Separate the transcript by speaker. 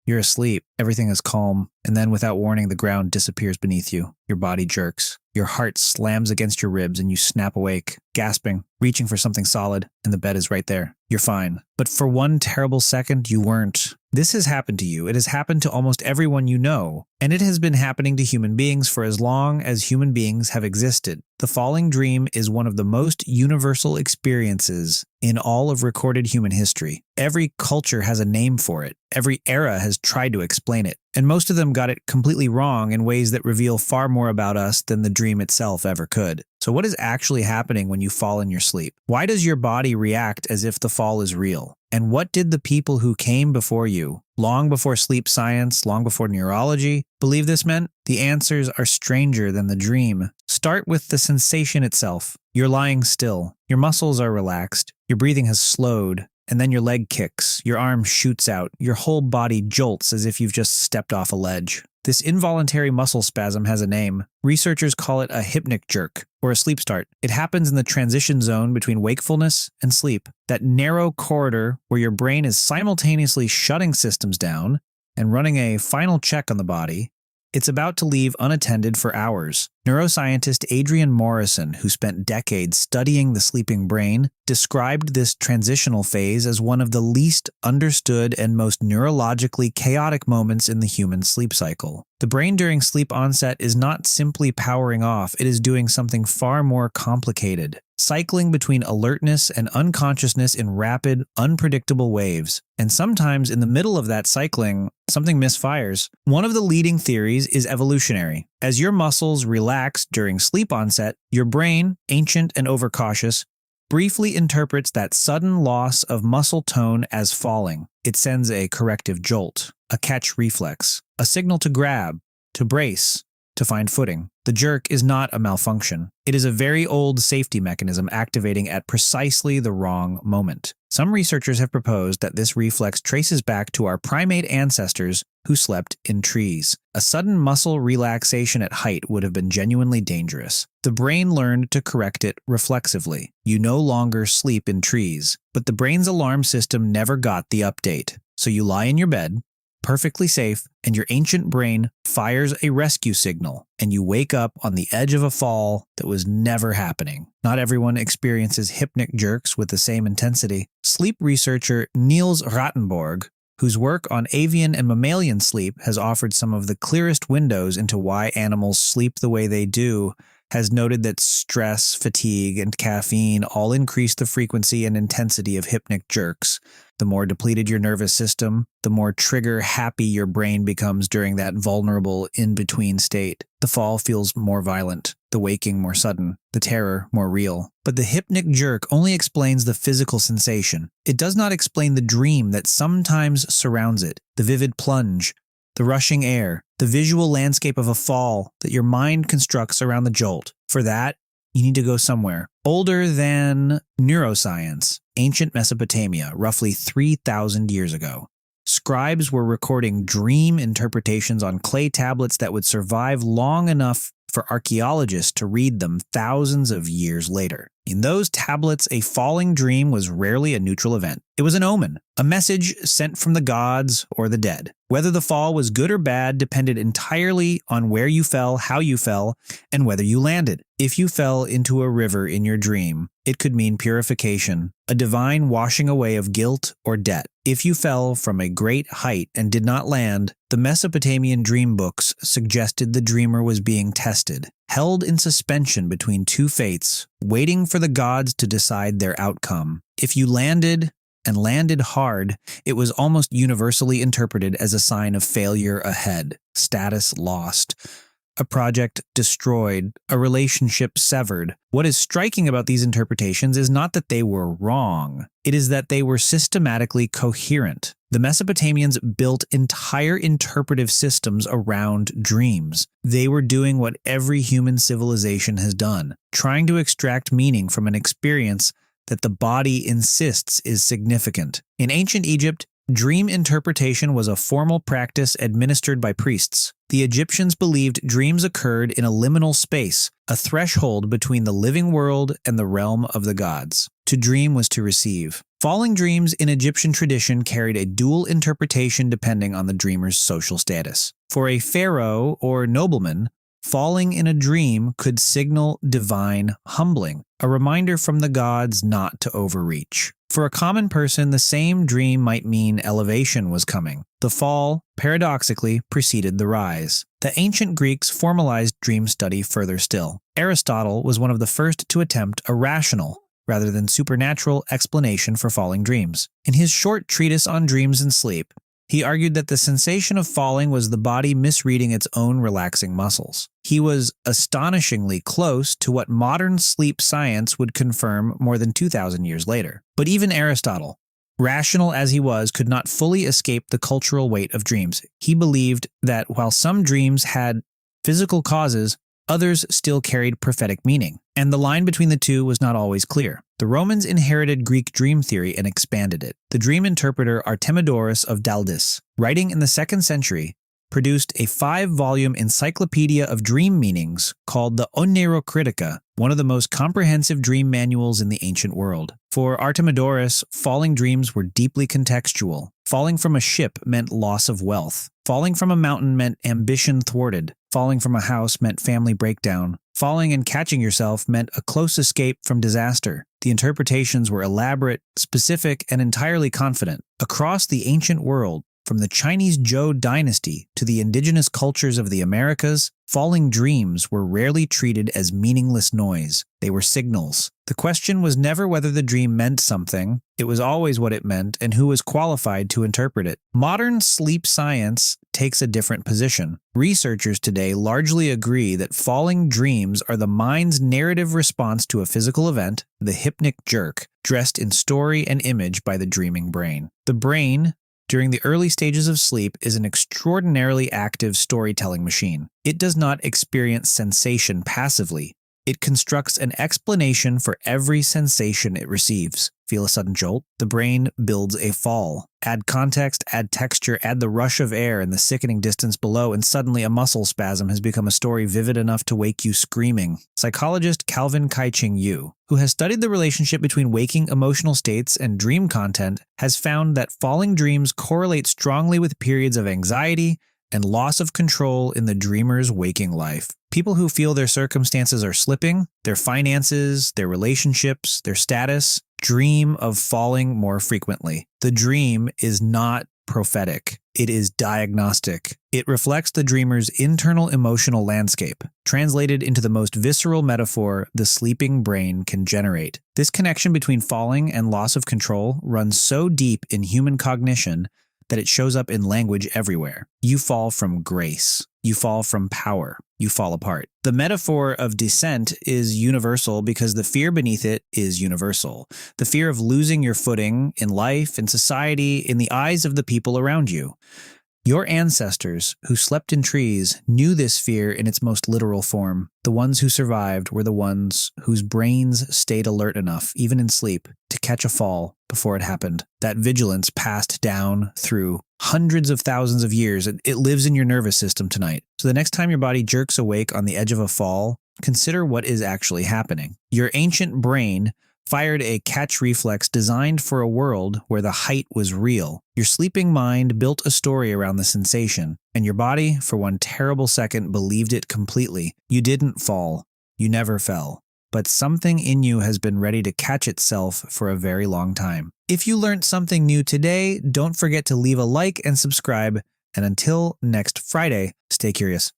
Speaker 1: You're asleep, everything is calm, and then without warning the ground disappears beneath you. Your body jerks. Your heart slams against your ribs and you snap awake, gasping, reaching for something solid, and the bed is right there. You're fine. But for one terrible second, you weren't. This has happened to you. It has happened to almost everyone you know, and it has been happening to human beings for as long as human beings have existed. The falling dream is one of the most universal experiences in all of recorded human history. Every culture has a name for it. Every era has tried to explain it, and most of them got it completely wrong in ways that reveal far more about us than the dream itself ever could. So what is actually happening when you fall in your sleep? Why does your body react as if the fall is real? And what did the people who came before you, long before sleep science, long before neurology, believe this meant? The answers are stranger than the dream. Start with the sensation itself. You're lying still. Your muscles are relaxed. Your breathing has slowed. And then your leg kicks, your arm shoots out, your whole body jolts as if you've just stepped off a ledge. This involuntary muscle spasm has a name. Researchers call it a hypnic jerk, or a sleep start. It happens in the transition zone between wakefulness and sleep, that narrow corridor where your brain is simultaneously shutting systems down and running a final check on the body. It's about to leave unattended for hours. Neuroscientist Adrian Morrison, who spent decades studying the sleeping brain, described this transitional phase as one of the least understood and most neurologically chaotic moments in the human sleep cycle. The brain during sleep onset is not simply powering off, it is doing something far more complicated, cycling between alertness and unconsciousness in rapid, unpredictable waves. And sometimes in the middle of that cycling, something misfires. One of the leading theories is evolutionary. As your muscles relax during sleep onset, your brain, ancient and overcautious, briefly interprets that sudden loss of muscle tone as falling. It sends a corrective jolt, a catch reflex, a signal to grab, to brace, to find footing. The jerk is not a malfunction. It is a very old safety mechanism activating at precisely the wrong moment. Some researchers have proposed that this reflex traces back to our primate ancestors who slept in trees. A sudden muscle relaxation at height would have been genuinely dangerous. The brain learned to correct it reflexively. You no longer sleep in trees, but the brain's alarm system never got the update. So you lie in your bed, perfectly safe, and your ancient brain fires a rescue signal, and you wake up on the edge of a fall that was never happening. Not everyone experiences hypnic jerks with the same intensity. Sleep researcher Niels Rottenborg, whose work on avian and mammalian sleep has offered some of the clearest windows into why animals sleep the way they do, has noted that stress, fatigue, and caffeine all increase the frequency and intensity of hypnic jerks. The more depleted your nervous system, the more trigger-happy your brain becomes during that vulnerable in-between state. The fall feels more violent, the waking more sudden, the terror more real. But the hypnic jerk only explains the physical sensation. It does not explain the dream that sometimes surrounds it, the vivid plunge, the rushing air, the visual landscape of a fall that your mind constructs around the jolt. For that, you need to go somewhere older than neuroscience, ancient Mesopotamia, roughly 3,000 years ago. Scribes were recording dream interpretations on clay tablets that would survive long enough for archaeologists to read them thousands of years later. In those tablets, a falling dream was rarely a neutral event. It was an omen, a message sent from the gods or the dead. Whether the fall was good or bad depended entirely on where you fell, how you fell, and whether you landed. If you fell into a river in your dream, it could mean purification, a divine washing away of guilt or debt. If you fell from a great height and did not land, the Mesopotamian dream books suggested the dreamer was being tested, held in suspension between two fates, waiting for the gods to decide their outcome. If you landed, and landed hard, it was almost universally interpreted as a sign of failure ahead, status lost, a project destroyed, a relationship severed. What is striking about these interpretations is not that they were wrong, it is that they were systematically coherent. The Mesopotamians built entire interpretive systems around dreams. They were doing what every human civilization has done, trying to extract meaning from an experience that the body insists is significant. In ancient Egypt, dream interpretation was a formal practice administered by priests. The Egyptians believed dreams occurred in a liminal space, a threshold between the living world and the realm of the gods. To dream was to receive. Falling dreams in Egyptian tradition carried a dual interpretation depending on the dreamer's social status. For a pharaoh or nobleman, falling in a dream could signal divine humbling, a reminder from the gods not to overreach. For a common person, the same dream might mean elevation was coming. The fall, paradoxically, preceded the rise. The ancient Greeks formalized dream study further still. Aristotle was one of the first to attempt a rational, rather than supernatural, explanation for falling dreams. In his short treatise on dreams and sleep, he argued that the sensation of falling was the body misreading its own relaxing muscles. He was astonishingly close to what modern sleep science would confirm more than 2,000 years later. But even Aristotle, rational as he was, could not fully escape the cultural weight of dreams. He believed that while some dreams had physical causes, others still carried prophetic meaning, and the line between the two was not always clear. The Romans inherited Greek dream theory and expanded it. The dream interpreter Artemidorus of Daldis, writing in the 2nd century, produced a 5-volume encyclopedia of dream meanings called the Oneirocritica, one of the most comprehensive dream manuals in the ancient world. For Artemidorus, falling dreams were deeply contextual. Falling from a ship meant loss of wealth. Falling from a mountain meant ambition thwarted. Falling from a house meant family breakdown. Falling and catching yourself meant a close escape from disaster. The interpretations were elaborate, specific, and entirely confident. Across the ancient world, from the Chinese Zhou dynasty to the indigenous cultures of the Americas, falling dreams were rarely treated as meaningless noise. They were signals. The question was never whether the dream meant something. It was always what it meant and who was qualified to interpret it. Modern sleep science takes a different position. Researchers today largely agree that falling dreams are the mind's narrative response to a physical event, the hypnic jerk, dressed in story and image by the dreaming brain. The brain, during the early stages of sleep, is an extraordinarily active storytelling machine. It does not experience sensation passively. It constructs an explanation for every sensation it receives. Feel a sudden jolt? The brain builds a fall. Add context, add texture, add the rush of air and the sickening distance below, and suddenly a muscle spasm has become a story vivid enough to wake you screaming. Psychologist Calvin Kai-Ching Yu, who has studied the relationship between waking emotional states and dream content, has found that falling dreams correlate strongly with periods of anxiety and loss of control in the dreamer's waking life. People who feel their circumstances are slipping, their finances, their relationships, their status, dream of falling more frequently. The dream is not prophetic. It is diagnostic. It reflects the dreamer's internal emotional landscape, translated into the most visceral metaphor the sleeping brain can generate. This connection between falling and loss of control runs so deep in human cognition that it shows up in language everywhere. You fall from grace. You fall from power. You fall apart. The metaphor of descent is universal because the fear beneath it is universal. The fear of losing your footing in life, in society, in the eyes of the people around you. Your ancestors, who slept in trees, knew this fear in its most literal form. The ones who survived were the ones whose brains stayed alert enough, even in sleep, to catch a fall before it happened. That vigilance passed down through hundreds of thousands of years. It lives in your nervous system tonight. So the next time your body jerks awake on the edge of a fall, consider what is actually happening. Your ancient brain fired a catch reflex designed for a world where the height was real. Your sleeping mind built a story around the sensation, and your body, for one terrible second, believed it completely. You didn't fall. You never fell. But something in you has been ready to catch itself for a very long time. If you learned something new today, don't forget to leave a like and subscribe. And until next Friday, stay curious.